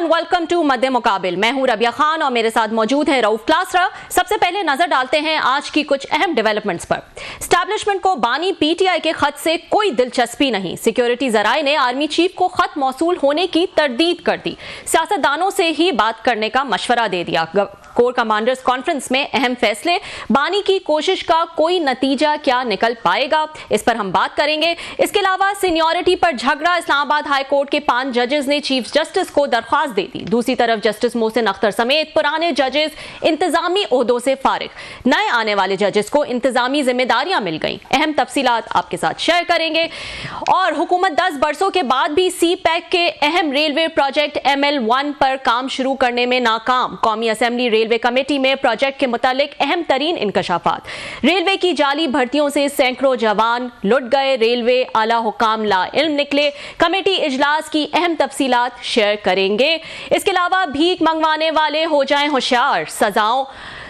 And welcome to मध्य मुकाबिल। मैं हूं रबिया खान और मेरे साथ मौजूद है रऊफ क्लासरा। सबसे पहले नजर डालते हैं आज की कुछ अहम डेवलपमेंट्स पर। एस्टैब्लिशमेंट को बानी पीटीआई के खत से कोई दिलचस्पी नहीं। सिक्योरिटी जराए ने आर्मी चीफ को खत मौसूल होने की तरदीद कर दी। सियासतदानों से ही बात करने का मशवरा दे दिया। कोर कमांडर्स कॉन्फ्रेंस में अहम फैसले, बानी की कोशिश का कोई नतीजा क्या निकल पाएगा, इस पर हम बात करेंगे। इसके अलावा सीनियरिटी पर झगड़ा, इस्लामाबाद हाई कोर्ट के 5 जजेस ने चीफ जस्टिस को दरख्वास्त दे दी। दूसरी तरफ जस्टिस मोहसिन अख्तर समेत पुराने जजेस इंतजामी ओहदों से फारिग, नए आने वाले जजेस को इंतजामी जिम्मेदारियां मिल गई। अहम तफसीलात आपके साथ शेयर करेंगे। और हुकूमत 10 बरसों के बाद भी सी पैक के अहम रेलवे प्रोजेक्ट ML1 पर काम शुरू करने में नाकाम। कौमी असेंबली रेलवे कमेटी में प्रोजेक्ट के मुतालिक अहम तरीन इंकशाफात। रेलवे की जाली भर्तियों से सैकड़ों जवान लुट गए, रेलवे आला हुकाम ला इल्म निकले। कमेटी इजलास की अहम तफसीलात शेयर करेंगे। इसके अलावा भीख मंगवाने वाले हो जाएं होशियार,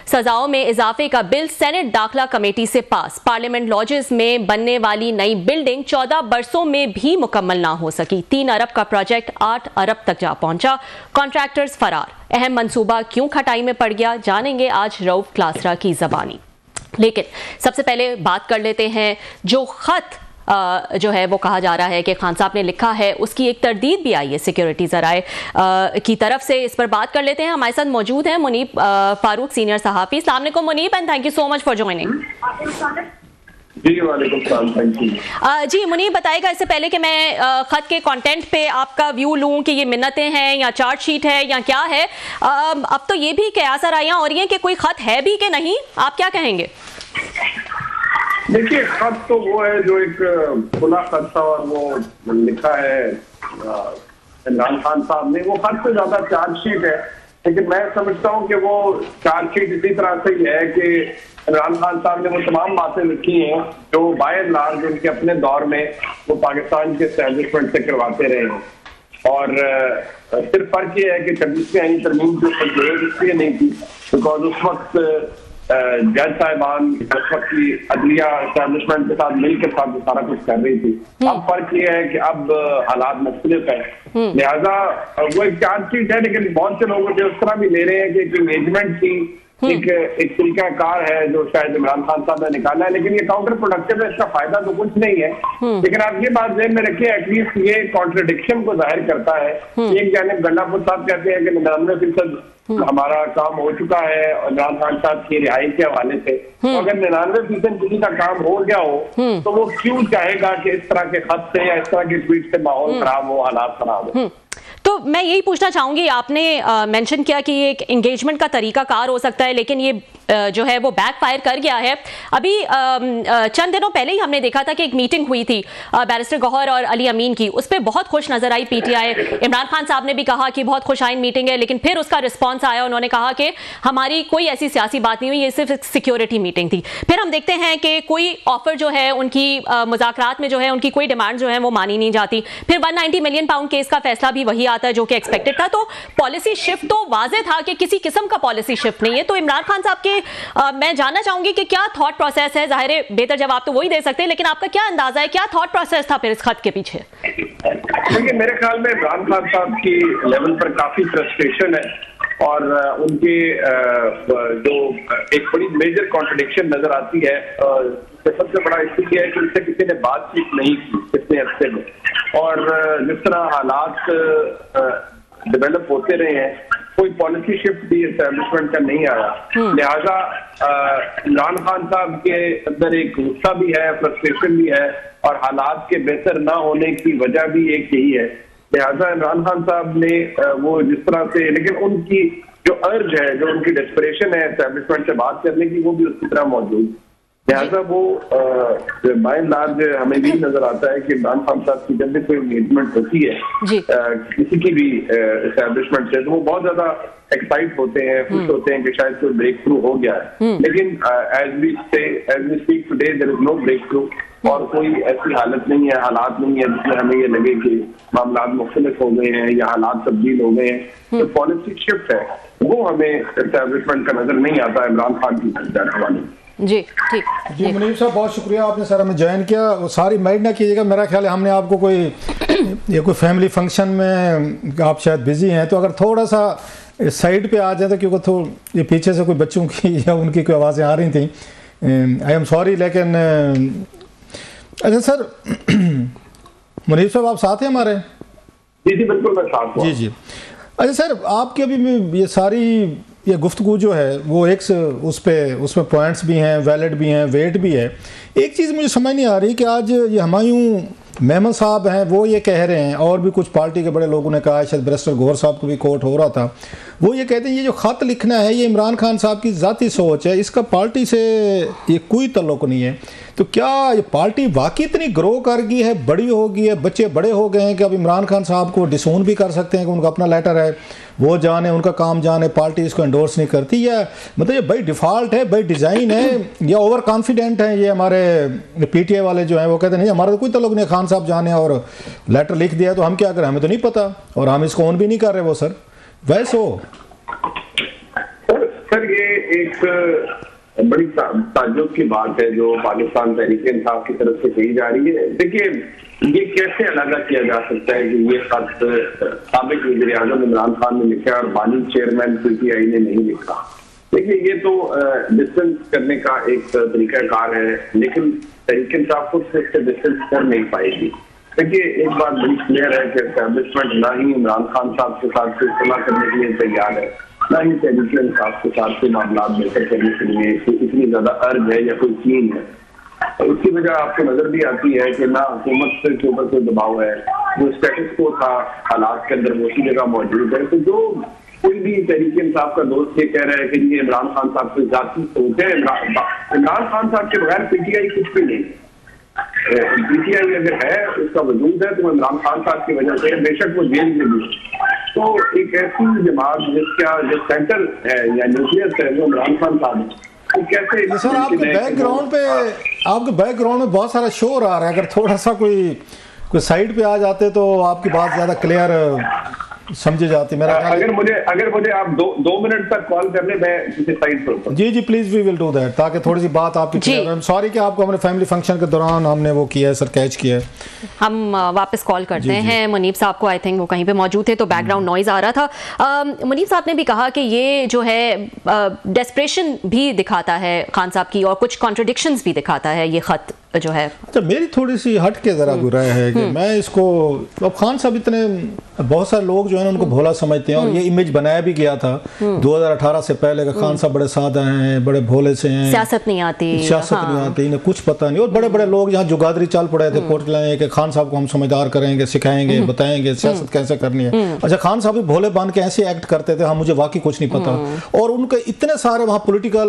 सजाओं में इजाफे का बिल सेनेट दाखिला कमेटी से पास। पार्लियामेंट लॉजेस में बनने वाली नई बिल्डिंग 14 बरसों में भी मुकम्मल ना हो सकी। 3 अरब का प्रोजेक्ट 8 अरब तक जा पहुंचा, कॉन्ट्रैक्टर्स फरार। अहम मंसूबा क्यों खटाई में पड़ गया, जानेंगे आज रऊफ क्लासरा की जबानी। लेकिन सबसे पहले बात कर लेते हैं जो खत जो है वो कहा जा रहा है कि खान साहब ने लिखा है, उसकी एक तरदीद भी आई है सिक्योरिटी जराए की तरफ से। इस पर बात कर लेते हैं। हमारे साथ मौजूद हैं मुनीब फारूक, सीनियर सहाफ़ी। अस्सलाम वालेकुम Munib, and thank you so much for joining. जी वालेकुम सलाम, थैंक यू। जी मुनीब, बताएगा इससे पहले कि मैं खत के कंटेंट पे आपका व्यू लूं कि ये मिन्नतें हैं या चार्जशीट है या क्या है। अब तो ये भी कयासराइयां हो रही हैं कि कोई खत है भी कि नहीं, आप क्या कहेंगे? देखिए, खत तो वो है जो एक खुला खत था और वो लिखा है इमरान खान साहब ने। वो खत से ज्यादा चार्जशीट है, लेकिन मैं समझता हूँ कि वो चार्जशीट इसी तरह से ही है कि इमरान खान साहब ने वो तमाम बातें लिखी हैं जो बाय एंड लार्ज उनके अपने दौर में वो पाकिस्तान के एस्टैब्लिशमेंट से करवाते रहे हैं। और सिर्फ फर्क ये है कि 26वीं आईनी तरमीम की जरूरत इसलिए नहीं थी बिकॉज उस वक्त जज साहिबान उस वक्त की अदलिया एस्टैब्लिशमेंट के साथ मिलकर साथ सारा कुछ कर रही थी। अब फर्क ये है कि अब हालात मुख्तलिफ है, लिहाजा वो एक चार्जशीट है, लेकिन बहुत से लोगों से उस तरह भी ले रहे हैं कि एंगेजमेंट की एक तरीका कार है जो शायद इमरान खान साहब ने निकाला है, लेकिन ये काउंटर प्रोडक्टिव है, इसका फायदा तो कुछ नहीं है। लेकिन आप ये बात ध्यान में रखिए, एटलीस्ट ये कॉन्ट्रडिक्शन को जाहिर करता है। एक जानिब गंडापुर साहब कहते हैं कि 99% हमारा काम हो चुका है इमरान खान साहब की रिहाई के हवाले से, तो अगर 99% किसी का काम हो गया हो तो वो क्यों चाहेगा कि इस तरह के खत से या इस तरह के ट्वीट से माहौल खराब हो, हालात खराब हो। तो मैं यही पूछना चाहूंगी, आपने मेंशन किया कि ये एक एंगेजमेंट का तरीका कार हो सकता है, लेकिन ये जो है वो बैकफायर कर गया है। अभी चंद दिनों पहले ही हमने देखा था कि एक मीटिंग हुई थी बैरिस्टर गौहर और अली अमीन की, उस पर बहुत खुश नजर आई पीटीआई। इमरान खान साहब ने भी कहा कि बहुत खुशाइन मीटिंग है, लेकिन फिर उसका रिस्पॉन्स आया, उन्होंने कहा कि हमारी कोई ऐसी सियासी बात नहीं हुई, ये सिर्फ सिक्योरिटी मीटिंग थी। फिर हम देखते हैं कि कोई ऑफर जो है उनकी मुज़ाकरात में जो है उनकी कोई डिमांड जो है वो मानी नहीं जाती। फिर 190 मिलियन पाउंड केस का फैसला भी वही आता है जो कि एक्सपेक्टेड था। तो पॉलिसी शिफ्ट तो वाज़ेह था कि किसी किस्म का पॉलिसी शिफ्ट नहीं है। तो इमरान खान साहब के मैं जानना चाहूंगी कि क्या थॉट प्रोसेस है। जाहिर है बेहतर जवाब तो वही दे सकते हैं, लेकिन आपका क्या अंदाजा है, क्या थॉट प्रोसेस था फिर इस खत के पीछे? देखिए, मेरे ख्याल में इमरान खान साहब की लेवल पर काफी फ्रस्ट्रेशन है और उनके जो एक बड़ी मेजर कॉन्ट्रडिक्शन नजर आती है। सबसे बड़ा इसलिए है कि उनसे किसी ने बातचीत नहीं की इतने अरसे में, और जिस तरह हालात डेवलप होते रहे हैं कोई पॉलिसी शिफ्ट भी एस्टैब्लिशमेंट का नहीं आया। लिहाजा इमरान खान साहब के अंदर एक गुस्सा भी है, फ्रस्ट्रेशन भी है, और हालात के बेहतर ना होने की वजह भी एक यही है। लिहाजा इमरान खान साहब ने वो जिस तरह से, लेकिन उनकी जो अर्ज है, जो उनकी डेस्परेशन है एस्टैब्लिशमेंट से बात करने की, वो भी उसी तरह मौजूद। लिहाजा वो बाय एंड लार्ज हमें भी नजर आता है कि इमरान खान साहब की जब भी कोई एंगेजमेंट होती है किसी की भी एस्टैब्लिशमेंट से, तो वो बहुत ज्यादा एक्साइट होते हैं, खुश होते हैं कि शायद कोई ब्रेक थ्रू हो गया है। लेकिन as we speak today there is no breakthrough, और कोई ऐसी हालत नहीं है, हालात नहीं है जिसमें हमें ये लगे कि मामला मुख्तलिफ हो गए हैं या हालात तब्दील हो गए हैं। तो पॉलिसी शिफ्ट है वो हमें एस्टैब्लिशमेंट का नजर नहीं आता इमरान खान की जाने वाली। जी ठीक जी मुनीब साहब, बहुत शुक्रिया आपने सर हमें ज्वाइन किया। वो सारी माइंड ना कीजिएगा, मेरा ख्याल है हमने आपको कोई फैमिली फंक्शन में आप शायद बिजी हैं, तो अगर थोड़ा सा साइड पे आ जाए तो, क्योंकि ये पीछे से कोई बच्चों की या उनकी कोई आवाज़ें आ रही थी, आई एम सॉरी। लेकिन अच्छा सर, मुनीब साहब आप साथ हैं हमारे? जी जी बिल्कुल, मैं साथ हूं। जी जी। अच्छा सर, आपके अभी ये सारी ये गुफ्तगू जो है वो उसमें पॉइंट्स भी हैं, वैलिड भी हैं, वेट भी है। एक चीज़ मुझे समझ नहीं आ रही कि आज ये हुमायूं मेमन साहब हैं, वो ये कह रहे हैं, और भी कुछ पार्टी के बड़े लोगों ने कहा, शायद बैरिस्टर गौहर साहब को भी कोर्ट हो रहा था, वो ये कहते हैं ये जो ख़त लिखना है ये इमरान खान साहब की ज़ाती सोच है, इसका पार्टी से ये कोई तल्लुक़ नहीं है। तो क्या ये पार्टी वाकई इतनी ग्रो कर गई है, बड़ी हो गई है, बच्चे बड़े हो गए हैं कि अब इमरान खान साहब को डिसोन भी कर सकते हैं कि उनका अपना लेटर है, वो जाने, उनका काम जाने, पार्टी इसको एंडोर्स नहीं करती, या मतलब ये बाई डिफ़ॉल्ट है, बाई डिज़ाइन है, या ओवर कॉन्फिडेंट है ये हमारे पीटीआई वाले जो हैं, वो कहते नहीं हमारा तो कोई तल्लुक़ नहीं, खान साहब जाने और लेटर लिख दिया तो हम क्या करें, हमें तो नहीं पता, और हम इसको ऑन भी नहीं कर रहे। वो सर वैसे हो सर ये एक बड़ी ताज्जुब की बात है जो पाकिस्तान तहरीक-ए-इंसाफ की तरफ से कही जा रही है। देखिए, ये कैसे अलग किया जा सकता है कि ये खत साबिक वज़ीर-ए-आज़म इमरान खान ने लिखा और बानी चेयरमैन पीटीआई ने नहीं लिखा। देखिए, ये तो डिस्टेंस करने का एक तरीकाकार है, लेकिन तहरीक-ए-इंसाफ खुद से इससे डिस्टेंस कर नहीं पाएगी। देखिए, एक बात बड़ी क्लियर है कि एस्टैब्लिशमेंट ना ही इमरान खान साहब के साथ कोई सुलह करने के लिए तैयार है, ना ही तहरीक-ए-इंसाफ के साथ से मामला बेहतर करने के लिए इतनी ज्यादा अर्ज है या कोई चीन है। और उसकी वजह आपको नजर भी आती है कि ना हुकूमत के ऊपर कोई दबाव है, जो स्टेटस को था हालात के अंदर वो उसी जगह मौजूद है। तो जो कोई भी तहरीक-ए-इंसाफ का दोस्त ये कह रहा है कि ये इमरान खान साहब की जाती सोच है, इमरान खान साहब के बगैर पीटीआई कुछ भी नहीं। पीटीआई अगर है, उसका वजूद है, तो इमरान खान साहब की वजह से, बेशक वो जेल में भी, तो एक ऐसी जमात जिसका जो सेंटर है या न्यूक्लियस है वो इमरान खान साहब, तो कैसे सर आपके बैकग्राउंड में बहुत सारा शोर आ रहा है, अगर थोड़ा सा कोई साइड पे आ जाते तो आपकी बात ज्यादा क्लियर समझे जाती। मेरा अगर मुझे आप दो मिनट तक कॉल कर ले, मैं किसी साइड पर। जी जी please, we will do that, ताकि थोड़ी सी बात आपकी क्लियर है। सॉरी कि आपको हमने फैमिली फंक्शन के दौरान हमने वो किया है सर, कैच किया है। हम वापस कॉल करते हैं मुनीब साहब को, आई थिंक वो कहीं पे मौजूद थे तो बैकग्राउंड नॉइज आ रहा था। मुनीब साहब ने भी कहा कि ये जो है डेस्परेशन भी दिखाता है खान साहब की, और कुछ कॉन्ट्रडिक्शंस भी दिखाता है ये खत जो है। अच्छा, मेरी थोड़ी सी हट के जरा बुरा है कि मैं इसको, अब खान साहब इतने बहुत सारे लोग जो है उनको भोला समझते हैं, और ये इमेज बनाया भी गया था 2018 से पहले का खान साहब बड़े सादा हैं, बड़े भोले से हैं, सियासत नहीं आती, इन्हें कुछ पता नहीं। और बड़े बड़े लोग यहाँ जुगादरी चल पड़े थे पोर्ट लाए कि खान साहब को हम समझदार करेंगे, सिखाएंगे, बताएंगे सियासत कैसे करनी है। अच्छा, खान साहब भी भोले बन के ऐसे एक्ट करते थे, हाँ मुझे वाकई कुछ नहीं पता, और उनके इतने सारे वहाँ पोलिटिकल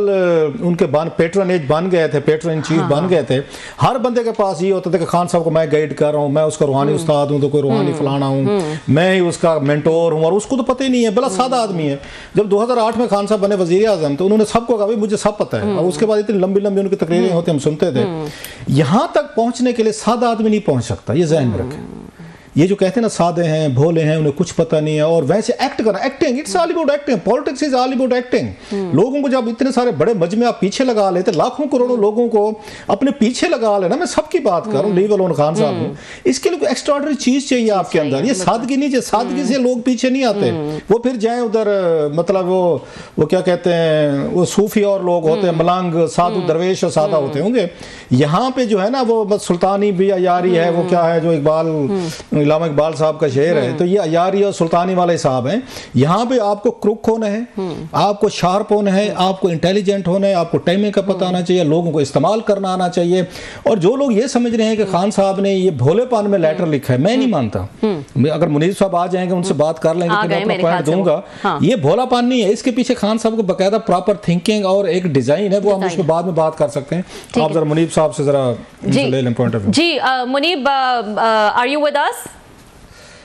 उनके पेट्रनेज बन गए थे, पेट्रन इन चीफ बन गए थे। हर बंदे के पास ये होता था कि खान साहब को मैं गाइड कर रहा हूँ, मैं उसका रूहानी उस्ताद हूँ, तो कोई रूहानी फलाना हूँ, मैं ही उसका मेंटोर हूँ, और उसको तो पता ही नहीं है, बड़ा सादा आदमी है। जब 2008 में खान साहब बने वजीर आजम तो उन्होंने सबको कहा भाई मुझे सब पता है, और उसके बाद इतनी लंबी लंबी उनकी तकरीरें होती हम सुनते थे। यहां तक पहुंचने के लिए सादा आदमी नहीं पहुंच सकता, ये ज़हन में रखें। ये जो कहते हैं ना सादे हैं, भोले हैं, उन्हें कुछ पता नहीं है, और वैसे एक्ट करना, acting, it's all about acting, politics is all about acting. लोगों को जब इतने सारे बड़े मजमे आप पीछे लगा लेते, लाखों करोड़ों लोगों को अपने पीछे लगा लेना, मैं सबकी बात कर रहा हूँ, लीव अलोन खान साहब हूँ, इसके लिए एक्स्ट्राऑर्डिनरी चीज चाहिए आपके अंदर। ये सादगी नहीं चाहिए, सादगी से लोग पीछे नहीं आते, वो फिर जाए उधर, मतलब वो क्या कहते हैं, वो सूफी और लोग होते हैं, मलंग साधु दरवेश और सादा होते होंगे। यहाँ पे जो है ना वो सुल्तानी भी अयारी है, वो क्या है जो इलामा इकबाल साहब का शेर है, तो ये अयारी और सुल्तानी वाले हिसाब हैं। यहाँ पे आपको क्रुक होना है, आपको शार्प होना है, आपको इंटेलिजेंट होना है, आपको टाइमिंग का पता आना चाहिए, लोगों को इस्तेमाल करना आना चाहिए। और जो लोग ये समझ रहे हैं कि खान साहब ने ये भोलेपन में लेटर लिखा है, मैं नहीं मानता। अगर मुनीब साहब आ जाएंगे उनसे बात कर लेंगे तो मैं अपना पॉइंट दूंगा। ये भोलापन नहीं है, इसके पीछे खान साहब को बकायदा प्रॉपर थिंकिंग और एक डिजाइन है, वो हम उसमें बाद में बात कर सकते हैं। आप जरा मुनीब साहब से जरा ले लें पॉइंट ऑफ व्यू। जी Munib, are you with us?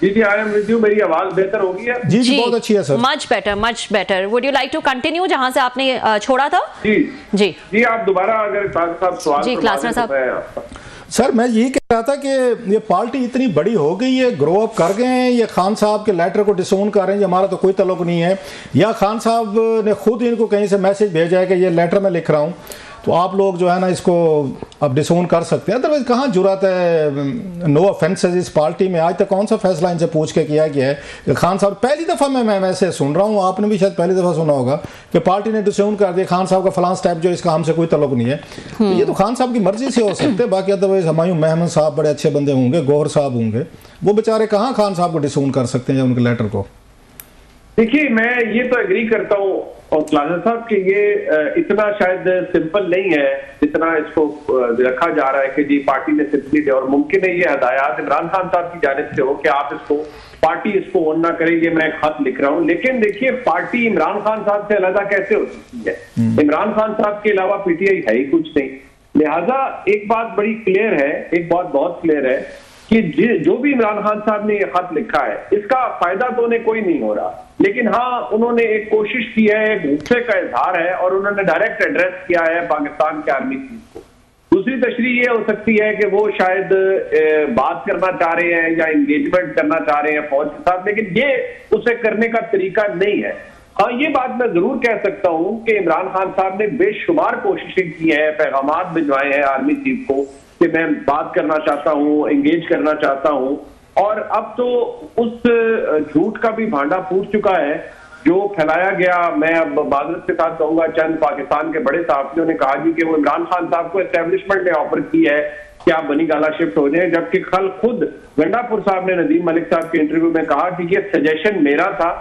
जी, आई एम विद यू। मेरी आवाज बेहतर हो गई है? जी जी, बहुत अच्छी है sir. Much better, much better. Would you like to continue जहां से आपने छोड़ा था? जी जी जी, आप दोबारा अगर साहब सवाल जी क्लासर साहब। सर मैं यही कह रहा था कि ये पार्टी इतनी बड़ी हो गई है, ग्रो अप कर गए हैं, ये खान साहब के लेटर को डिसोन कर रहे हैं, हमारा तो कोई ताल्लुक नहीं है, या खान साहब ने खुद इनको कहीं से मैसेज भेजा है कि ये लेटर मैं लिख रहा हूँ। तो आप लोग जो है ना इसको अब डिसोन कर सकते हैं। अदरवाइज कहाँ जुर्रत है, नो ऑफेंसेस इस पार्टी में आज तक कौन सा फैसला इनसे पूछ के किया गया है कि खान साहब, पहली दफ़ा मैं वैसे सुन रहा हूँ, आपने भी शायद पहली दफ़ा सुना होगा कि पार्टी ने डिसोन कर दिया खान साहब का फलां स्टेप जो इसका हमसे कोई तल्लुक नहीं है। तो ये तो खान साहब की मर्जी से हो सकते हैं, बाकी अदरवाइज हुमायूं महमूद साहब बड़े अच्छे बंदे होंगे, गौहर साहब होंगे, वो बेचारे कहाँ खान साहब को डिसोन कर सकते हैं या उनके लेटर को। देखिए, मैं ये तो एग्री करता हूँ और क्लासा साहब कि ये इतना शायद सिंपल नहीं है जितना इसको रखा जा रहा है कि जी पार्टी ने सिंपली दिया, और मुमकिन है ये हदायत इमरान खान साहब की जानिब से हो कि आप इसको पार्टी इसको ऑन ना करे, ये मैं खत लिख रहा हूँ। लेकिन देखिए, पार्टी इमरान खान साहब से अलग कैसे हो सकती है? इमरान खान साहब के अलावा पीटीआई है ही कुछ नहीं। लिहाजा एक बात बड़ी क्लियर है, एक बात बहुत क्लियर है कि जो भी इमरान खान साहब ने ये खत लिखा है इसका फायदा तो उन्हें कोई नहीं हो रहा, लेकिन हाँ उन्होंने एक कोशिश की है, एक गुस्से का इजहार है और उन्होंने डायरेक्ट एड्रेस किया है पाकिस्तान के आर्मी चीफ को। दूसरी तशरीह ये हो सकती है कि वो शायद बात करना चाह रहे हैं या एंगेजमेंट करना चाह रहे हैं फौज के साथ, लेकिन ये उसे करने का तरीका नहीं है। हाँ, ये बात मैं जरूर कह सकता हूं कि इमरान खान साहब ने बेशुमार कोशिशें की हैं, पैगामात भिजवाए हैं आर्मी चीफ को कि मैं बात करना चाहता हूं, एंगेज करना चाहता हूं, और अब तो उस झूठ का भी भांडा फूट चुका है जो फैलाया गया। मैं अब माजरत के साथ कहूंगा, चंद पाकिस्तान के बड़े सहाफियों ने कहा कि वो इमरान खान साहब को एस्टेब्लिशमेंट ने ऑफर की है कि आप बनी गाला शिफ्ट हो जाए, जबकि कल खुद गंडापुर साहब ने नदीम मलिक साहब के इंटरव्यू में कहा कि ये सजेशन मेरा था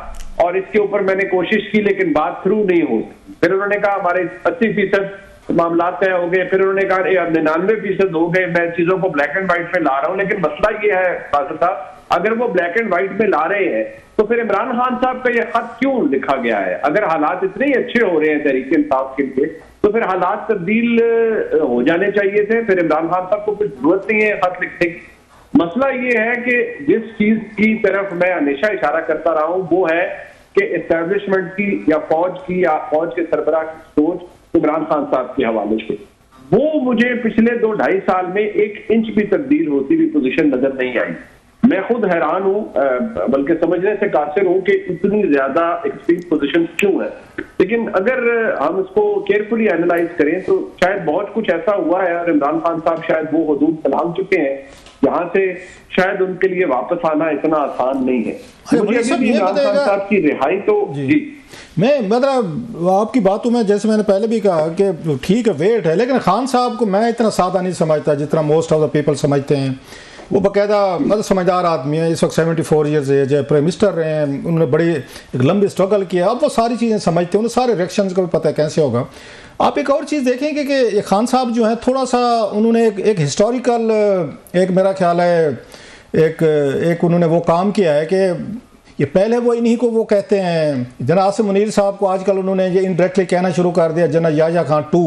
और इसके ऊपर मैंने कोशिश की लेकिन बात थ्रू नहीं हो सकी। फिर उन्होंने कहा हमारे 80% मामला तय हो गए, फिर उन्होंने कहा 99% हो गए। मैं चीजों को ब्लैक एंड व्हाइट में ला रहा हूं, लेकिन मसला ये है साहब, अगर वो ब्लैक एंड व्हाइट में ला रहे हैं तो फिर इमरान खान साहब का ये खत क्यों लिखा गया है? अगर हालात इतने ही अच्छे हो रहे हैं तहरीक इंसाफ के लिए तो फिर हालात तब्दील हो जाने चाहिए थे, फिर इमरान खान साहब को कुछ जरूरत नहीं है खत लिखने की। मसला ये है कि जिस चीज की तरफ मैं हमेशा इशारा करता रहा हूं वो है कि एस्टेब्लिशमेंट की या फौज के सरबराह की सोच इमरान खान साहब के हवाले से, वो मुझे पिछले 2-2.5 साल में 1 इंच भी तब्दील होती हुई पोजीशन नजर नहीं आई। मैं खुद हैरान हूं, बल्कि समझने से कासिर हूं कि इतनी ज्यादा एक्सट्रीम पोजीशन क्यों है। लेकिन अगर हम इसको केयरफुली एनालाइज करें तो शायद बहुत कुछ ऐसा हुआ है और इमरान खान साहब शायद वो हदूद तलाम चुके हैं जहां से शायद उनके लिए वापस आना इतना आसान नहीं है। मुझे अभी भी इमरान खान साहब की रिहाई तो जी मैं मतलब आपकी बातों में जैसे मैंने पहले भी कहा कि ठीक है वेट है, लेकिन खान साहब को मैं इतना सादा नहीं समझता जितना मोस्ट ऑफ द पीपल समझते हैं। वो बाकायदा मतलब समझदार आदमी है, इस वक्त 74 ईयर्स एज है, प्राइम मिनिस्टर रहे हैं, उन्होंने बड़ी एक लंबी स्ट्रगल किया, अब वो सारी चीज़ें समझते हैं, उन्हें सारे रिएक्शंस का भी पता है कैसे होगा। आप एक और चीज़ देखेंगे कि खान साहब जो है थोड़ा सा उन्होंने एक हिस्टोरिकल एक मेरा ख्याल है एक उन्होंने वो काम किया है कि ये पहले वो इन्हीं को वो कहते हैं जना आसिम मुनीर साहब को आजकल उन्होंने ये इनडायरेक्टली कहना शुरू कर दिया जना याया खान 2।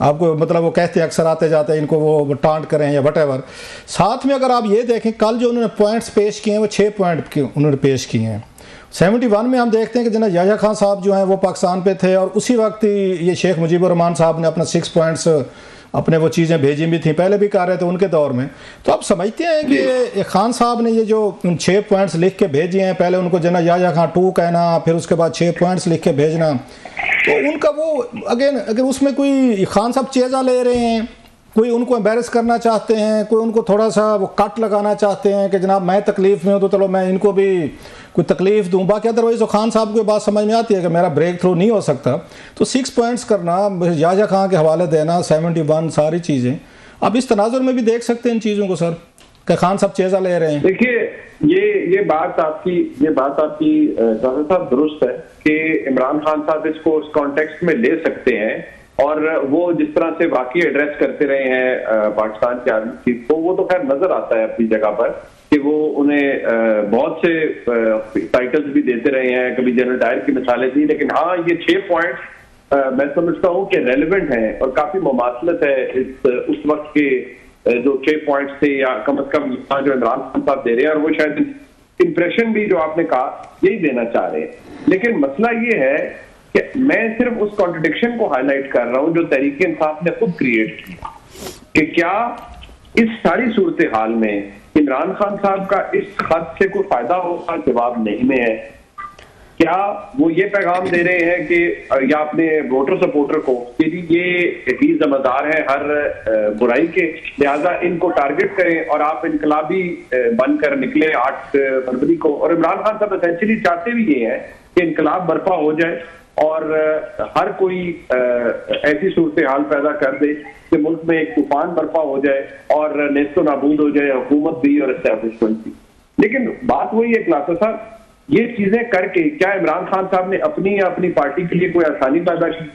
आपको मतलब वो कहते हैं अक्सर आते जाते हैं इनको वो टांट करें या वटेवर। साथ में अगर आप ये देखें कल जो उन्होंने पॉइंट्स पेश किए हैं वो 6 पॉइंट उन्होंने पेश किए हैं। 71 में हम देखते हैं कि जना याया खान साहब जो हैं वो पाकिस्तान पे थे और उसी वक्त ये शेख मुजीबुर रहमान साहब ने अपना 6 पॉइंट्स अपने वो चीज़ें भेजी भी थी, पहले भी कर रहे थे उनके दौर में। तो आप समझते हैं कि खान साहब ने ये जो 6 पॉइंट्स लिख के भेजे हैं, पहले उनको जना याया खान 2 कहना, फिर उसके बाद 6 पॉइंट्स लिख के भेजना, तो उनका वो अगेन अगर उसमें कोई खान साहब चेजा ले रहे हैं, कोई उनको एम्बेरस करना चाहते हैं, कोई उनको थोड़ा सा वो कट लगाना चाहते हैं कि जनाब मैं तकलीफ में हूँ तो चलो मैं इनको भी कोई तकलीफ दूँ, बाकी अदरवाइज तो खान साहब को बात समझ में आती है कि मेरा ब्रेक थ्रू नहीं हो सकता। तो 6 पॉइंट्स करना, याया खान के हवाले देना, 71 सारी चीज़ें आप इस तनाजुर में भी देख सकते हैं इन चीज़ों को सर कि खान साहब चेजा ले रहे हैं। देखिए ये बात आपकी साहब दुरुस्त है कि इमरान खान साहब इसको उस कॉन्टेक्स्ट में ले सकते हैं और वो जिस तरह से वाकई एड्रेस करते रहे हैं पाकिस्तान के आर्मी चीफ को, वो तो खैर नजर आता है अपनी जगह पर कि वो उन्हें बहुत से टाइटल्स भी देते रहे हैं, कभी जनरल डायर की मिसालें दी, लेकिन हाँ ये 6 पॉइंट्स मैं समझता हूँ कि रेलिवेंट हैं और काफी मुमासलत है उस वक्त के जो 6 पॉइंट्स थे या कम से कम जो इमरान खान साहब दे रहे हैं, और वो शायद इंप्रेशन भी जो आपने कहा यही देना चाह रहे हैं। लेकिन मसला ये है कि मैं सिर्फ उस कॉन्ट्रडिक्शन को हाईलाइट कर रहा हूं जो तहरीक इंसाफ ने खुद क्रिएट किया कि क्या इस सारी सूरत हाल में इमरान खान साहब का इस खत से कोई फायदा होगा? जवाब नहीं में है। क्या वो ये पैगाम दे रहे हैं कि या अपने वोटर सपोर्टर को कि ये ही जिम्मेदार है हर बुराई के, लिहाजा इनको टारगेट करें और आप इनकलाबी बनकर निकले 8 फरवरी को। और इमरान खान साहब एसेंशियली चाहते भी ये हैं कि इनकलाब बर्पा हो जाए और हर कोई ऐसी सूरत हाल पैदा कर दे कि मुल्क में एक तूफान बर्पा हो जाए और नेस्तो नाबूद हो जाए हुकूमत भी और एस्टैब्लिशमेंट भी। लेकिन बात वही है क्लासा साहब, ये चीजें करके क्या इमरान खान साहब ने अपनी या अपनी पार्टी के लिए कोई आसानी पैदा की?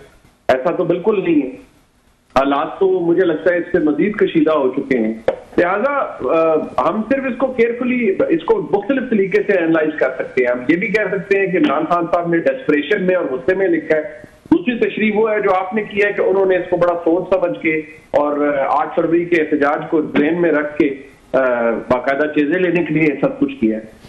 ऐसा तो बिल्कुल नहीं है। हालात तो मुझे लगता है इससे मजीद कशीदा हो चुके हैं। लिहाजा हम सिर्फ इसको केयरफुली, इसको मुख्तलिफ तरीके से एनालाइज कर सकते हैं। हम ये भी कह सकते हैं कि इमरान खान साहब ने डेस्परेशन में और गुस्से में लिखा है। दूसरी तशरीह वो है जो आपने किया है कि उन्होंने इसको बड़ा सोच समझ के और 8 फरवरी के एहतजाज को ध्यान में रख के बाकायदा चीजें लेने के लिए सब कुछ किया है।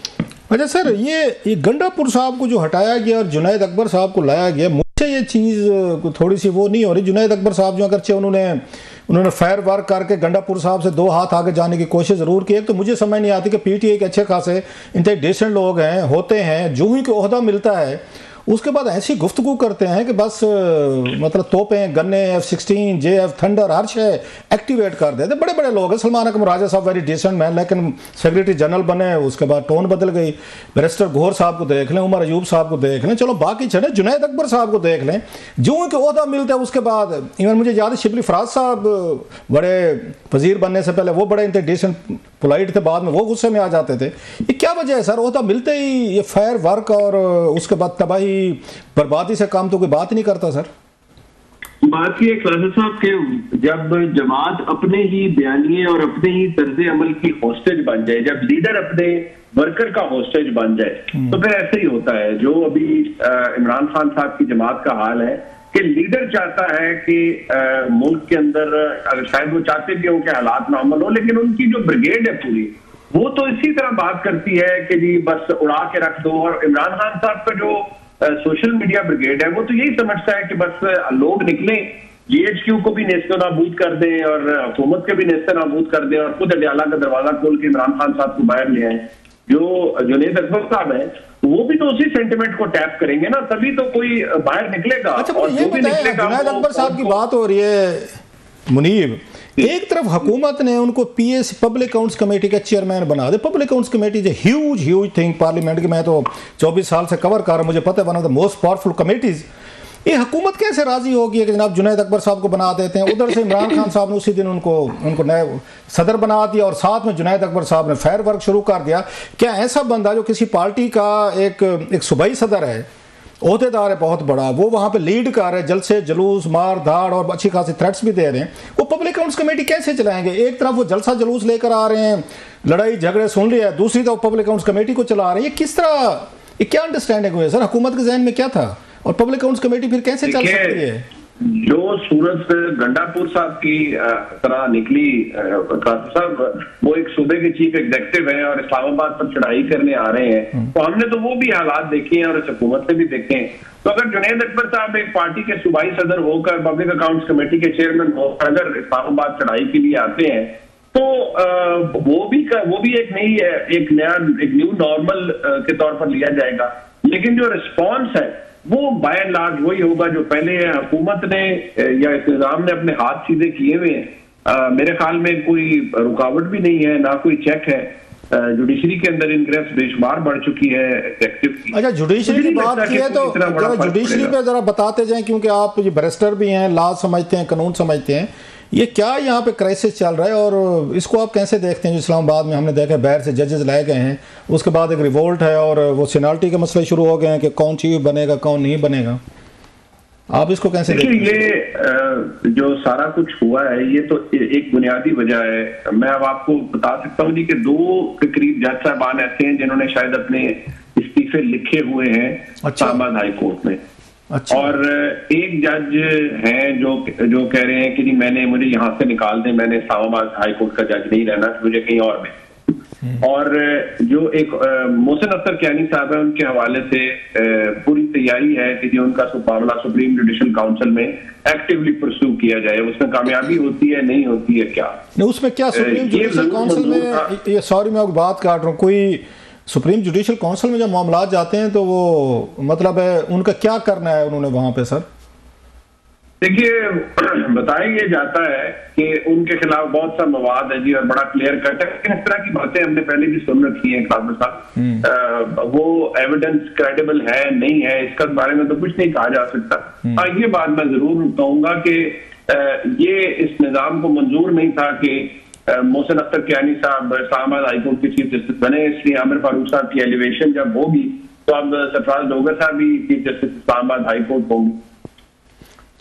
अच्छा सर, ये गंडापुर साहब को जो हटाया गया और जुनैद अकबर साहब को लाया गया, मुझे ये चीज़ थोड़ी सी वो नहीं हो रही। जुनैद अकबर साहब जो अगरचे उन्होंने फायर वर्क करके गंडापुर साहब से 2 हाथ आगे जाने की कोशिश ज़रूर की। एक तो मुझे समझ नहीं आती कि पीटीआई के अच्छे खासे इंतने डिसेंट लोग हैं होते हैं, जो ही को ओहदा मिलता है उसके बाद ऐसी गुफ्तगू करते हैं कि बस मतलब तोपें, गन्ने, F-16, JF, थंडर हर शय एक्टिवेट कर देते। बड़े बड़े लोग हैं। सलमान अकबर राजा साहब वेरी डिसेंट मैन, लेकिन सेक्रेटरी जनरल बने, उसके बाद टोन बदल गई। बैरिस्टर घोर साहब को देख लें, उमर अयूब साहब को देख लें, चलो बाकी छड़े जुनैद अकबर साहब को देख लें, जो कि ओहदा मिलता है उसके बाद इवन मुझे याद है शिबली फराज साहब बड़े वजीर बनने से पहले वो बड़े इंतने डिसेंट पोलाइट थे, बाद में वो गुस्से में आ जाते थे। ये क्या वजह है सर? ओहदा मिलते ही ये फायर वर्क और उसके बाद तबाही बर्बादी से काम तो कोई बात नहीं करता सर। बात ये क्लासा साहब के जब जमात अपने ही बयानिए और अपने ही तर्ज अमल की होस्टेज बन जाए, जब लीडर अपने वर्कर का होस्टेज बन जाए, तो फिर ऐसे ही होता है। जो अभी इमरान खान साहब की जमात का हाल है कि लीडर चाहता है कि मुल्क के अंदर, अगर शायद वो चाहते भी हो कि हालात नॉर्मल हो, लेकिन उनकी जो ब्रिगेड है पूरी वो तो इसी तरह बात करती है कि जी बस उड़ा के रख दो। और इमरान खान साहब का जो सोशल मीडिया ब्रिगेड है वो तो यही समझता है कि बस लोग निकलें, GHQ को भी नेस्तो नाबूद कर दें और हुकूमत के भी नेस्तो नाबूद कर दें और खुद अडियाला का दरवाजा खोल के इमरान खान साहब को बाहर ले आए। जो जुनैद अकबर साहब है वो भी तो उसी सेंटिमेंट को टैप करेंगे ना, तभी तो कोई बाहर निकलेगा। अच्छा, और ये बताइए, जुनैद अकबर साहब की बात हो रही है मुनीब, एक तरफ हुकूमत ने उनको PAC पब्लिक अकाउंट्स कमेटी का चेयरमैन बना दे। Public accounts committee is huge thing parliament की, मैं तो 24 साल से कवर कर रहा हूं, मुझे पता है one of the most powerful committees. ये हुकूमत कैसे राजी होगी कि जनाब जुनैद अकबर साहब को बना देते हैं? उधर से इमरान खान साहब ने उसी दिन उनको नए सदर बना दिया और साथ में जुनैद अकबर साहब ने फायर वर्क शुरू कर दिया। क्या ऐसा बंदा जो किसी पार्टी का एक सूबाई सदर है, ओहदेदार है बहुत बड़ा, वो वहां पे लीड कर रहे हैं, जलसे जुलूस मार धाड़ और अच्छी खासी थ्रेट्स भी दे रहे हैं, वो पब्लिक अकाउंट्स कमेटी कैसे चलाएंगे? एक तरफ वो जलसा जुलूस लेकर आ रहे हैं, लड़ाई झगड़े सुन रहे हैं, दूसरी तरफ पब्लिक अकाउंट्स कमेटी को चला रहे हैं। ये किस तरह, ये क्या अंडरस्टैंडिंग हुई है सर? हुकूमत के जहन में क्या था और पब्लिक अकाउंट्स कमेटी फिर कैसे चल सकती है? जो सूरत गंडापुर साहब की तरह निकली, साहब वो एक सूबे के चीफ एग्जीक्यूटिव हैं और इस्लामाबाद पर चढ़ाई करने आ रहे हैं, तो हमने तो वो भी हालात देखे हैं और इस हुकूमत से भी देखे हैं। तो अगर जुनैद अकबर साहब एक पार्टी के सूबाई सदर होकर पब्लिक अकाउंट्स कमेटी के चेयरमैन होकर अगर इस्लामाबाद चढ़ाई के लिए आते हैं, तो वो भी एक न्यू नॉर्मल के तौर पर लिया जाएगा। लेकिन जो रिस्पॉन्स है वो बाय एंड लार्ज वही होगा जो पहले हुकूमत ने या इस निजाम ने अपने हाथ सीधे किए हुए हैं। मेरे ख्याल में कोई रुकावट भी नहीं है, ना कोई चेक है। जुडिशरी के अंदर इनग्रेस बेशुमार बढ़ चुकी है एग्जीक्यूटिव की। अच्छा, जुडिशरी की बात की है तो जरा जुडिशरी पे जरा बताते जाएं, क्योंकि आप ये बैरिस्टर भी हैं, लॉ समझते हैं, कानून समझते हैं। ये क्या यहाँ पे क्राइसिस चल रहा है और इसको आप कैसे देखते हैं? जो इस्लामाबाद में हमने देखा बाहर से जजेस लाए गए हैं, उसके बाद एक रिवोल्ट है और वो सीनियरिटी के मसले शुरू हो गए हैं कि कौन चीफ बनेगा कौन नहीं बनेगा, आप इसको कैसे देखते हैं? ये जो सारा कुछ हुआ है ये तो एक बुनियादी वजह है। मैं अब आपको बता सकता हूँ कि 2 के करीब जज साहबान ऐसे हैं जिन्होंने शायद अपने इस्तीफे लिखे हुए हैं इस्लामाबाद हाई कोर्ट में। अच्छा। और एक जज हैं जो कह रहे हैं कि नहीं, मुझे यहाँ से निकाल दें, मैंने इस्लामाबाद हाई कोर्ट का जज नहीं रहना, मुझे कहीं और में। और जो एक मोहसिन अख्तर कियानी साहब है, उनके हवाले से पूरी तैयारी है कि जो उनका मामला सुप्रीम जुडिशल काउंसिल में एक्टिवली परस्यू किया जाए। उसमें कामयाबी होती है नहीं होती है क्या? नहीं, उसमें क्या सुप्रीम जुडिशल काउंसिल में, ये सॉरी मैं बात काट रहा हूँ, कोई सुप्रीम जुडिशल काउंसिल में जब मामला जाते हैं तो वो मतलब है उनका क्या करना है उन्होंने वहां पे सर? देखिए, बताया ये जाता है कि उनके खिलाफ बहुत सा मवाद है जी और बड़ा क्लियर कट है। इस तरह की बातें हमने पहले भी सुन रखी हैं काजम साहब। वो एविडेंस क्रेडिबल है नहीं है इसका बारे में तो कुछ नहीं कहा जा सकता। हाँ, ये बात मैं जरूर कहूंगा कि ये इस निजाम को मंजूर नहीं था कि मोहसिन अख्तर कियानी साहब इस्लामाबाद हाईकोर्ट के चीफ जस्टिस बने, इसलिए आमिर फारूक साहब की एलिवेशन जब होगी तो अब सरफराज डोगर साहब भी चीफ जस्टिस इस्लामाबाद हाईकोर्ट होंगे।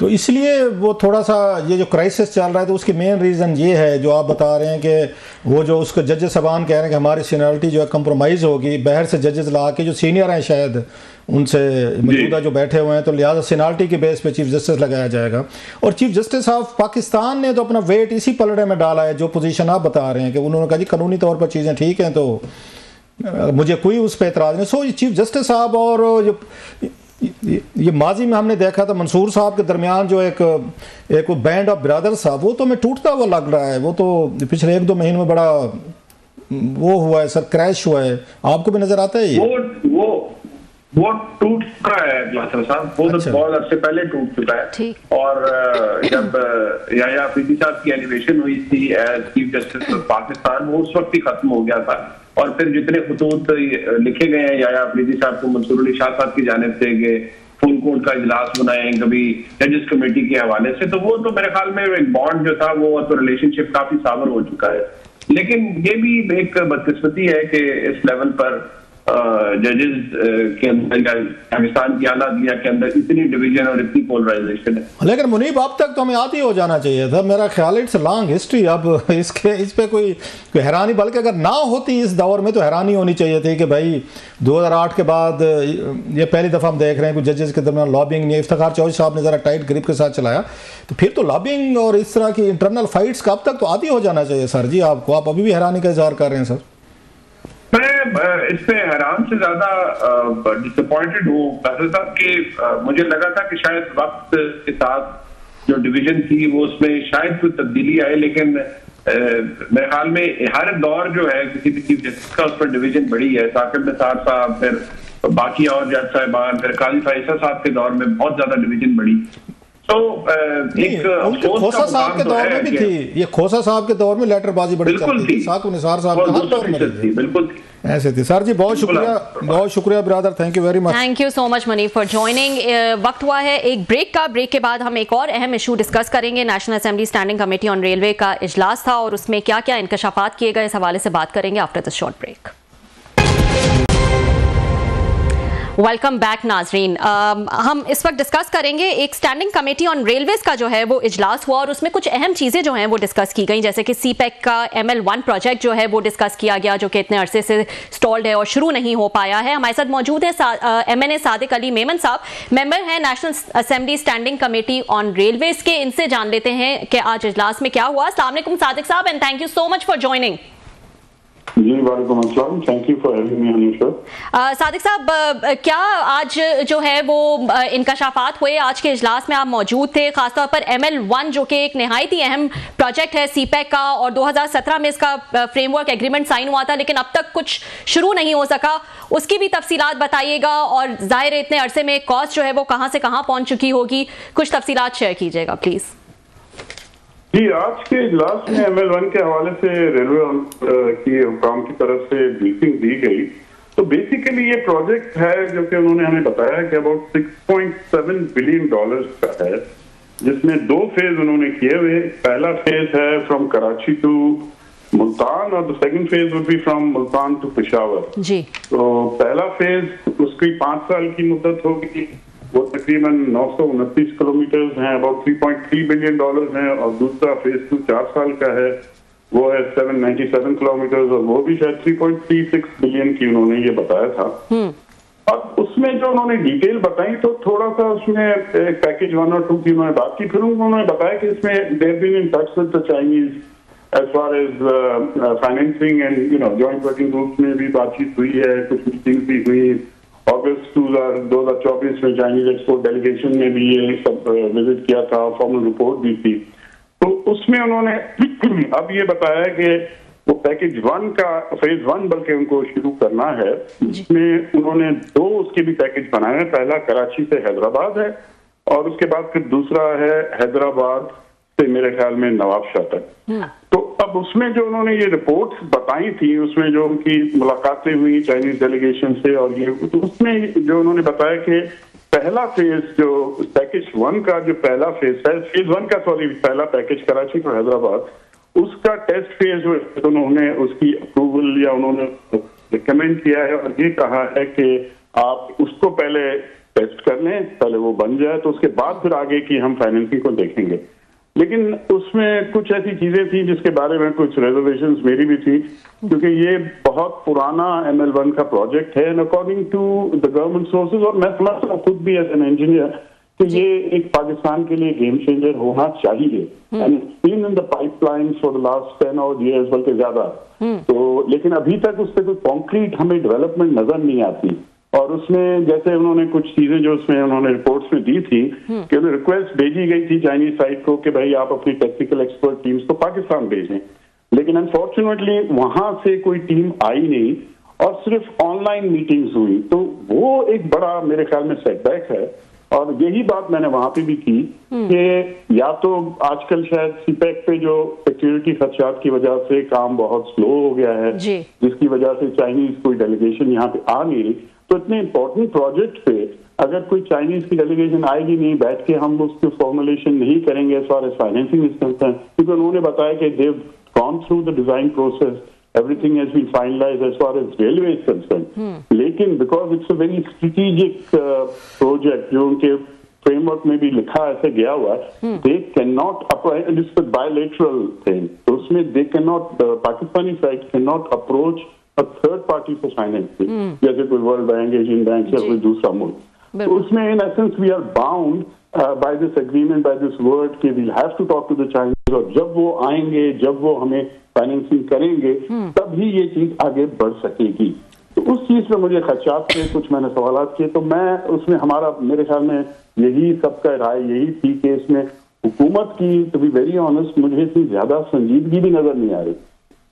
तो इसलिए वो थोड़ा सा ये जो क्राइसिस चल रहा है तो उसकी मेन रीज़न ये है जो आप बता रहे हैं कि वो जो उसको जजेस साहबान कह रहे हैं कि हमारी सीनियरिटी जो है कंप्रोमाइज़ होगी, बाहर से जजेस ला के जो सीनियर हैं शायद उनसे मौजूदा जो बैठे हुए हैं, तो लिहाजा सीनियरिटी के बेस पे चीफ जस्टिस लगाया जाएगा। और चीफ जस्टिस ऑफ पाकिस्तान ने तो अपना वेट इसी पलड़े में डाला है जो पोजीशन आप बता रहे हैं कि उन्होंने कहा जी कानूनी तौर पर चीज़ें ठीक हैं तो मुझे कोई उस पर एतराज़ नहीं। सो चीफ जस्टिस साहब और जो ये माजी में हमने देखा था मंसूर साहब के दरमियान जो एक बैंड ऑफ ब्रदर्स साहब, वो तो मैं टूटता हुआ लग रहा है। वो तो पिछले 1-2 महीने में बड़ा वो हुआ है सर, क्रैश हुआ है। आपको भी नजर आता है ये? वो टूट चुका है ग्लासर साहब, वो तो बहुत अरसे पहले टूट चुका है। और जब याया अफरीदी साहब की एलिवेशन हुई थी as chief justice of Pakistan, वो उस वक्त ही खत्म हो गया था। और फिर जितने खतूत लिखे गए हैं याया अफरीदी साहब को मंसूर अली शाह साहब की जानिब से कि फुल कोर्ट का इजलास बनाए कभी जजेस कमेटी के हवाले से, तो वो तो मेरे ख्याल में एक बॉन्ड जो था वो तो रिलेशनशिप काफी सावर हो चुका है। लेकिन ये भी एक बदकिस्मती है कि इस लेवल पर जजेस के अंदर पाकिस्तान की आला अदलिया के अंदर इतनी डिवीजन और इतनी पोलराइजेशन है। लेकिन मुनीब अब तक तो हमें आती हो जाना चाहिए था, मेरा ख्याल इट्स लॉन्ग हिस्ट्री। अब इस पे कोई हैरानी, बल्कि अगर ना होती इस दौर में तो हैरानी होनी चाहिए थी कि भाई 2008 के बाद ये पहली दफ़ा हम देख रहे हैं कि जजेस के दरमियान लॉबिंग नहीं। इफ्तिखार चौधरी साहब ने ज़रा टाइट ग्रिप के साथ चलाया, तो फिर तो लॉबिंग और इस तरह की इंटरनल फाइट्स का अब तक तो आदी हो जाना चाहिए सर जी आपको। आप अभी भी हैरानी का इजहार कर रहे हैं सर। मैं इस पे हैरान से ज्यादा डिसअपॉइंटेड हूँ साहब कि मुझे लगा था कि शायद वक्त के साथ जो डिवीजन थी वो उसमें शायद कोई तब्दीली आए, लेकिन मेरे ख्याल में हर दौर जो है किसी भी चीफ जस्टिस का उस पर डिवीजन बढ़ी है। साकिब निसार साहब, फिर बाकी और जज साहिबान, फिर काजी फाइसा साहब के दौर में बहुत ज्यादा डिवीजन बढ़ी। तो एक खोसा साहब के दौर में भी थी, ये खोसा साहब के दौर में लेटरबाजी बड़ी चलती थी, साकिब निसार साहब के हर दौर में थी, बिल्कुल ऐसे थी। सर जी बहुत शुक्रिया brother, thank you very much. Thank you so much Munib for joining. वक्त हुआ है एक ब्रेक का। ब्रेक के बाद हम एक और अहम इशू डिस्कस करेंगे। National assembly standing committee on railway का इजलास था और उसमें क्या क्या इंकशाफात किए गए, इस हवाले से बात करेंगे after this short break. Welcome back नाजरीन। हम इस वक्त डिस्कस करेंगे एक स्टैंडिंग कमेटी ऑन रेलवेज का जो है वो इजलास हुआ और उसमें कुछ अहम चीज़ें जो हैं वो डिस्कस की गई, जैसे कि सीपैक का ML1 प्रोजेक्ट जो है वो डिस्कस किया गया, जो कि इतने अरसे से स्टॉल्ड है और शुरू नहीं हो पाया है। हमारे साथ मौजूद है MNA सादिक अली मेमन साहब, मेंबर हैं national assembly standing committee on railways के। इनसे जान लेते हैं कि आज इजलास में क्या हुआ। अस्सलाम वालेकुम Sadiq sahab and thank you so much for joining. जी वालेकुम अस्सलाम, thank you for having me on your show. Sadiq sahab, क्या आज जो है वो इंकशाफात हुए, आज के इजलास में आप मौजूद थे, खासतौर पर ML1 जो कि एक नहायत ही अहम प्रोजेक्ट है सीपैक का, और 2017 में इसका फ्रेमवर्क एग्रीमेंट साइन हुआ था लेकिन अब तक कुछ शुरू नहीं हो सका, उसकी भी तफसीलात बताइएगा। और जाहिर है इतने अरसे में कॉस्ट जो है वो कहाँ से कहाँ पहुंच चुकी होगी, कुछ तफसीलात शेयर कीजिएगा प्लीज। जी, आज के इजलास में ML1 के हवाले से रेलवे की हुकाम की तरफ से ब्रीफिंग दी गई। तो बेसिकली ये प्रोजेक्ट है जो कि उन्होंने हमें बताया कि अबाउट $6.7 बिलियन का है, जिसमें 2 फेज उन्होंने किए हुए। पहला फेज है फ्रॉम कराची टू मुल्तान और the second phase would be from Multan to Peshawar जी। तो पहला फेज उसकी 5 साल की मुद्दत होगी, वो तकरीबन 929 किलोमीटर हैं, अबाउट $3.3 बिलियन हैं। और दूसरा फेज 2 4 साल का है, वो है 797 किलोमीटर और वो भी शायद 3.36 बिलियन की उन्होंने ये बताया था। और उसमें जो उन्होंने डिटेल बताई तो थोड़ा सा उसमें पैकेज 1 और 2 की उन्होंने बात की। फिर उन्होंने बताया कि इसमें there been in touch with the Chinese as far as financing and joint working group में भी बातचीत हुई है, कुछ मीटिंग भी हुई। अगस्त 2024 में चाइनीज एक्सपोर्ट डेलीगेशन ने भी ये सब विजिट किया था, फॉर्मल रिपोर्ट भी थी। तो उसमें उन्होंने अब ये बताया कि वो पैकेज 1 का फेज 1 बल्कि उनको शुरू करना है, जिसमें उन्होंने 2 उसके भी पैकेज बनाए हैं। पहला कराची से हैदराबाद है और उसके बाद फिर दूसरा है हैदराबाद से मेरे ख्याल में नवाबशाह तक। तो अब उसमें जो उन्होंने ये रिपोर्ट्स बताई थी, उसमें जो उनकी मुलाकातें हुई चाइनीज डेलीगेशन से, और ये तो उसमें जो उन्होंने बताया कि पहला फेज जो पैकेज 1 का जो पहला फेज है, फेज 1 का पहला पैकेज कराची और हैदराबाद, उसका टेस्ट फेज जो तो उन्होंने उसकी अप्रूवल या उन्होंने रिकमेंड किया है और ये कहा है कि आप उसको पहले टेस्ट कर लें, पहले वो बन जाए तो उसके बाद फिर आगे की हम फाइनेंसिंग को देखेंगे। लेकिन उसमें कुछ ऐसी चीजें थी जिसके बारे में कुछ रिजर्वेशंस मेरी भी थी, क्योंकि ये बहुत पुराना ML1 का प्रोजेक्ट है and according to the government sources, और मैं समझता हूँ खुद भी एज एन इंजीनियर कि ये एक पाकिस्तान के लिए गेम चेंजर होना चाहिए and been in the pipeline for the last 10 odd years बल्कि ज्यादा। तो लेकिन अभी तक उस पर कोई कॉन्क्रीट हमें डेवलपमेंट नजर नहीं आती। और उसमें जैसे उन्होंने कुछ चीजें जो उसमें उन्होंने रिपोर्ट्स में दी थी कि उन्हें रिक्वेस्ट भेजी गई थी चाइनीज साइड को कि भाई आप अपनी टेक्निकल एक्सपर्ट टीम्स को पाकिस्तान भेजें, लेकिन अनफॉर्चुनेटली वहां से कोई टीम आई नहीं और सिर्फ ऑनलाइन मीटिंग्स हुई। तो वो एक बड़ा मेरे ख्याल में सेटबैक है और यही बात मैंने वहां पे भी की कि या तो आजकल शायद सीपैक पे जो सिक्योरिटी खदशात की वजह से काम बहुत स्लो हो गया है, जिसकी वजह से चाइनीज कोई डेलीगेशन यहाँ पे आ नहीं रही। तो इतने इंपॉर्टेंट प्रोजेक्ट पे अगर कोई चाइनीज की डेलीगेशन आएगी नहीं, बैठ के हम उसकी फॉर्मुलेशन नहीं करेंगे as far as financing is concern, क्योंकि उन्होंने बताया कि they have gone through the design process, everything has been finalized as far as railway is concerned. लेकिन because it's a very strategic project जो उनके framework में भी लिखा ऐसे गया हुआ है, they cannot apply, and it's a bilateral thing. तो उसमें they cannot, the Pakistani side cannot approach a third party for financing, जैसे कोई World Bank, Asian Bank या कोई दूसरा मुल्क। तो उसमें in essence we are bound by this agreement, by this word कि we have to talk to the Chinese, और जब वो आएंगे, जब वो हमें फाइनेंसिंग करेंगे तभी ये चीज आगे बढ़ सकेगी। तो उस चीज पे मुझे खदशात थे, कुछ मैंने सवालात किए, तो मैं उसमें हमारा मेरे ख्याल में यही सबका राय यही थी कि इसमें हुकूमत की, टू बी वेरी ऑनेस्ट, मुझे इतनी ज्यादा संजीदगी भी नजर नहीं आ रही,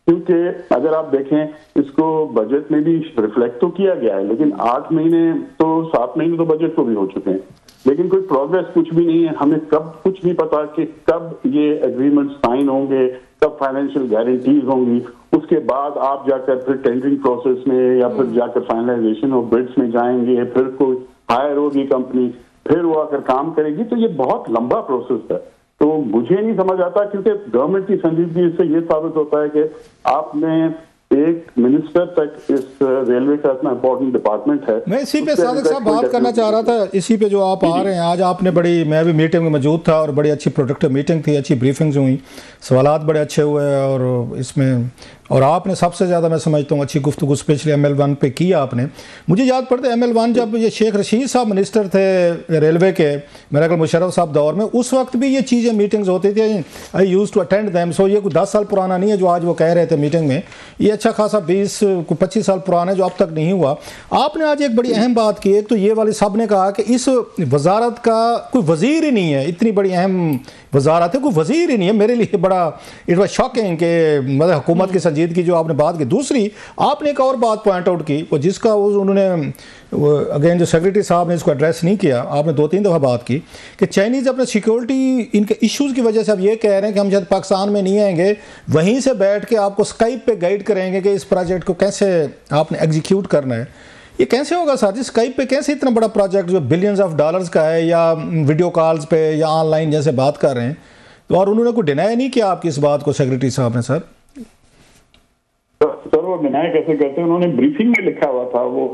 क्योंकि अगर आप देखें इसको बजट में भी रिफ्लेक्ट तो किया गया है, लेकिन 8 महीने तो 7 महीने तो बजट को भी हो चुके हैं, लेकिन कोई प्रोग्रेस कुछ भी नहीं है। हमें कब कुछ नहीं पता कि कब ये एग्रीमेंट साइन होंगे, कब फाइनेंशियल गारंटीज होंगी, उसके बाद आप जाकर फिर टेंडरिंग प्रोसेस में या फिर जाकर फाइनलाइजेशन ऑफ बिड्स में जाएंगे, फिर कोई हायर होगी कंपनी, फिर वो आकर काम करेगी। तो ये बहुत लंबा प्रोसेस है। तो मुझे नहीं समझ आता, क्योंकि गवर्नमेंट की संजीदगी से ये साबित होता है कि आपने एक मिनिस्टर तक इस रेलवे का इतना इंपॉर्टेंट डिपार्टमेंट है। मैं इसी पे सादिक साहब बात करना चाह रहा था, इसी पे जो आप आ रहे हैं आज, आपने बड़ी, मैं भी मीटिंग में मौजूद था और बड़ी अच्छी प्रोडक्टिव मीटिंग थी, अच्छी ब्रीफिंग्स हुई, सवालात बड़े अच्छे हुए और इसमें, और आपने सबसे ज़्यादा मैं समझता हूँ अच्छी गुफ्तगू स्पेशली ML1 पे की आपने। मुझे याद पड़ता है ML1 जब ये शेख रशीद साहब मिनिस्टर थे रेलवे के, मेरा ख्याल मुशर्रफ साहब दौर में, उस वक्त भी ये चीज़ें मीटिंग्स होती थी। आई यूज़ टू अटेंड दैम। सो ये कोई 10 साल पुराना नहीं है जो आज वो कह रहे थे मीटिंग में, ये अच्छा खासा 20-25 साल पुराना है जो अब तक नहीं हुआ। आपने आज एक बड़ी अहम बात की, एक तो ये वाले साहब ने कहा कि इस वजारत का कोई वजीर ही नहीं है, इतनी बड़ी अहम वजारत है, कोई वजीर ही नहीं है। मेरे लिए बड़ा इट वाज शॉकिंग कि मतलब हुकूमत की संजीदगी जो आपने बात की। दूसरी आपने एक और बात पॉइंट आउट की, वो जिसका वो उन्होंने अगेन जो सेक्रेटरी साहब ने इसको एड्रेस नहीं किया, आपने 2-3 दफ़ा बात की कि चाइनीज़ अपने सिक्योरिटी इनके इश्यूज़ की वजह से अब ये कह रहे हैं कि हम जब पाकिस्तान में नहीं आएंगे, वहीं से बैठ के आपको स्काइप पे गाइड करेंगे कि इस प्रोजेक्ट को कैसे आपने एग्जीक्यूट करना है। ये कैसे होगा सर जी? स्काइप पे कैसे इतना बड़ा प्रोजेक्ट जो बिलियंस ऑफ डॉलर्स का है, या वीडियो कॉल्स पे या ऑनलाइन जैसे बात कर रहे हैं, तो और उन्होंने कोई डिनाई नहीं किया आपकी इस बात को सेक्रेटरी साहब ने? सर वो डिनाई कैसे करते हैं? उन्होंने ब्रीफिंग में लिखा हुआ था, वो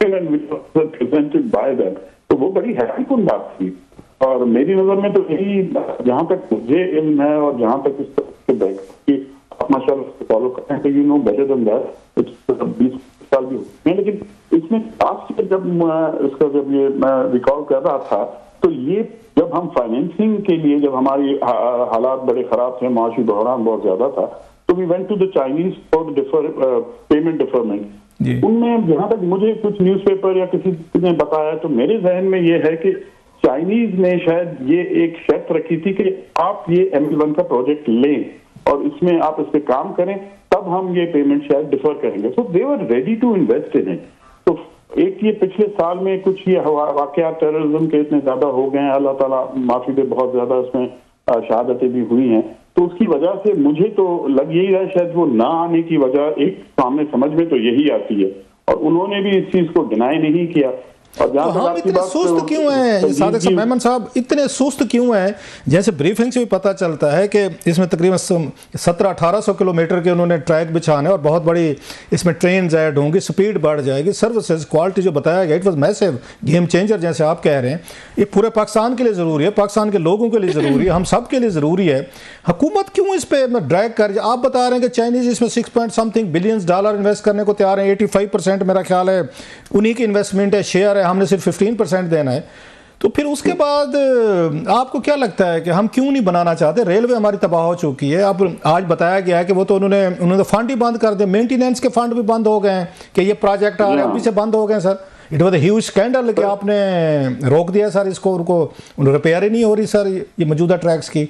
प्रेजेंटेड बाय देम, तो वो बड़ी हैरानकुन बात थी। और मेरी नजर में तो यही, जहाँ तक मुझे इल्म है और जहाँ तक इस तरह की आप माशाल्लाह फॉलो करते हैं, तो you know better than that, 20 साल भी हुए। लेकिन इसमें लास्ट ईयर जब ये मैं रिकॉल कर रहा था, तो ये जब हम फाइनेंसिंग के लिए, जब हमारी हालात बड़े खराब थे, माशी बहरान बहुत ज्यादा था, तो we went to the Chinese for payment deferment. उनमें जहां तक मुझे कुछ न्यूज़पेपर या किसी ने बताया, तो मेरे जहन में ये है कि चाइनीज ने शायद ये एक शर्त रखी थी कि आप ये ML1 का प्रोजेक्ट लें और इसमें आप इस पे काम करें, तब हम ये पेमेंट शायद डिफर करेंगे। So they were ready to invest in it. तो एक ये पिछले साल में कुछ ये वाकयात टेररिज्म के इतने ज्यादा हो गए हैं, अल्लाह ताला माफी दे, बहुत ज्यादा उसमें शहादतें भी हुई हैं, तो उसकी वजह से मुझे तो लग यही रहा है शायद वो ना आने की वजह एक सामने समझ में तो यही आती है, और उन्होंने भी इस चीज को डिनाई नहीं किया। और तो हम इतने सुस्त क्यों हैं सादिक साहब, मेमन साहब इतने सुस्त क्यों हैं? जैसे ब्रीफिंग से भी पता चलता है कि इसमें तकरीबन 1700-1800 किलोमीटर के उन्होंने ट्रैक बिछाने और बहुत बड़ी इसमें ट्रेन ऐड होंगी, स्पीड बढ़ जाएगी, सर्विसेज क्वालिटी जो बताया गया it was massive game changer जैसे आप कह रहे हैं। ये पूरे पाकिस्तान के लिए ज़रूरी है, पाकिस्तान के लोगों के लिए ज़रूरी है, हम सब के लिए ज़रूरी है। हुकूमत क्यों इस पर ड्रैग कर? आप बता रहे हैं कि चाइनीज़ इसमें 6.something बिलियन डॉलर इन्वेस्ट करने को तैयार है, 85% मेरा ख्याल है उन्हीं की इन्वेस्टमेंट है, शेयर है, हमने सिर्फ 15% देना है। तो फिर उसके बाद आपको क्या लगता है कि हम क्यों नहीं बनाना चाहते? रेलवे हमारी तबाह हो चुकी है। अब आज बताया गया है कि वो तो उन्होंने फंड ही बंद कर दिए, मेंटेनेंस के फंड भी बंद हो गए हैं कि ये प्रोजेक्ट आ रहे हैं, अभी से बंद हो गए sir. It was huge scandal कि आपने रोक दिया सर इसको, उनको रिपेयर ही नहीं हो रही सर ये मौजूदा ट्रैक्स की।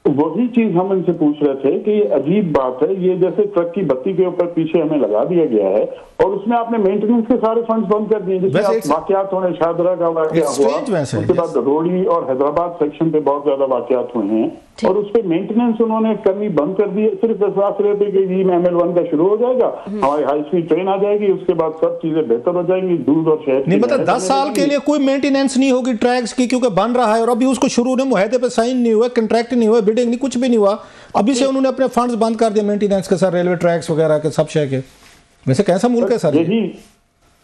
वही चीज हम इनसे पूछ रहे थे कि ये अजीब बात है, ये जैसे ट्रक की बत्ती के ऊपर पीछे हमें लगा दिया गया है और उसमें आपने मेंटेनेंस के सारे फंड्स बंद कर दिए, जिसमें वाकयात होने, शाहदरा का वाकया हुआ, उसके बाद रोड़ी और हैदराबाद सेक्शन पे बहुत ज्यादा वाकयात हुए हैं, और उस पर मेंटेनेंस उन्होंने करनी बंद कर दी। सिर्फ विश्वास रहते कि जी ML1 का शुरू हो जाएगा, हमारी हाई स्पीड ट्रेन आ जाएगी, उसके बाद सब चीजें बेहतर हो जाएंगी, दूध और शहद नहीं, मतलब 10 साल के लिए कोई मेंटेनेंस नहीं होगी ट्रैक्स की, क्योंकि बन रहा है और अभी उसको शुरू ने मुआहदे पे साइन नहीं हुआ, कंट्रैक्ट नहीं हुआ, बिडिंग नहीं, कुछ भी नहीं हुआ, अभी से उन्होंने अपने फंड्स बंद कर दिए मेंटेनेंस के सर, रेलवे ट्रैक्स वगैरह के सब शय के। वैसे कैसा मुल्क है सर?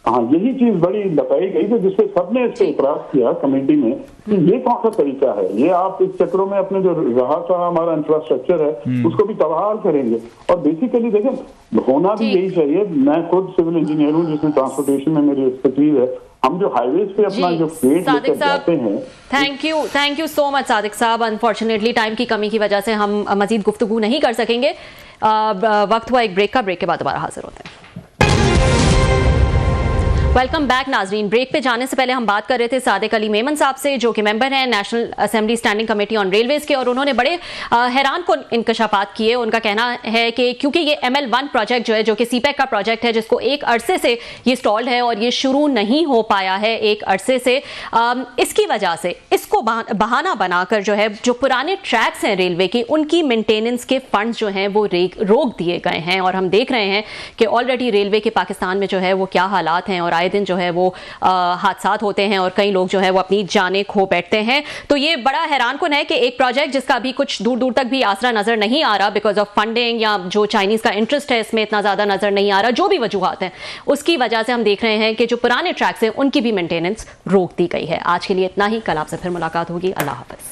यही चीज बड़ी बताई गई थी जिसपे सबने इस पे इतराज किया कमेटी में कि ये कौन सा तरीका है, ये आप इस चक्रों में अपने जो रहा था हमारा इंफ्रास्ट्रक्चर है उसको भी तबाह करेंगे। और बेसिकली देखें होना भी यही चाहिए। मैं खुद सिविल इंजीनियर हूँ जिसमें ट्रांसपोर्टेशन में मेरी एक्सपर्टीज है। हम जो हाईवेज पे अपना जो फ्रेट लेकर जाते हैं। Thank you so much Sadiq sahab. Unfortunately time की कमी की वजह से हम मजीद गुफ्तगू नहीं कर सकेंगे। वक्त हुआ एक ब्रेक का, ब्रेक के बाद दोबारा हाजिर होते हैं। वेलकम बैक नाजरीन। ब्रेक पे जाने से पहले हम बात कर रहे थे सादिक अली मेमन साहब से, जो कि मेंबर हैं national assembly standing committee on railways के, और उन्होंने बड़े हैरान कुन इंकशाफात किए। उनका कहना है कि क्योंकि ये ML1 प्रोजेक्ट जो है, जो कि CPEC का प्रोजेक्ट है, जिसको एक अरसे से ये स्टॉल्ड है और ये शुरू नहीं हो पाया है एक अरसे से, इसकी वजह से इसको बहाना बनाकर जो है जो पुराने ट्रैक्स हैं रेलवे के, उनकी मेंटेनेंस के फंड्स जो हैं वो रोक दिए गए हैं। और हम देख रहे हैं कि ऑलरेडी रेलवे के पाकिस्तान में जो है वो क्या हालात हैं, और आए दिन जो है वो हादसात होते हैं और कई लोग जो है वो अपनी जानें खो बैठते हैं। तो ये बड़ा हैरानकुन है कि एक प्रोजेक्ट जिसका अभी कुछ दूर दूर तक भी आसरा नजर नहीं आ रहा बिकॉज ऑफ फंडिंग, या जो चाइनीज का इंटरेस्ट है इसमें इतना ज्यादा नजर नहीं आ रहा, जो भी वजूहात हैं उसकी वजह से हम देख रहे हैं कि जो पुराने ट्रैक्स हैं उनकी भी मेंटेनेंस रोक दी गई है। आज के लिए इतना ही, कल आपसे फिर मुलाकात होगी। अल्लाह हाफिज।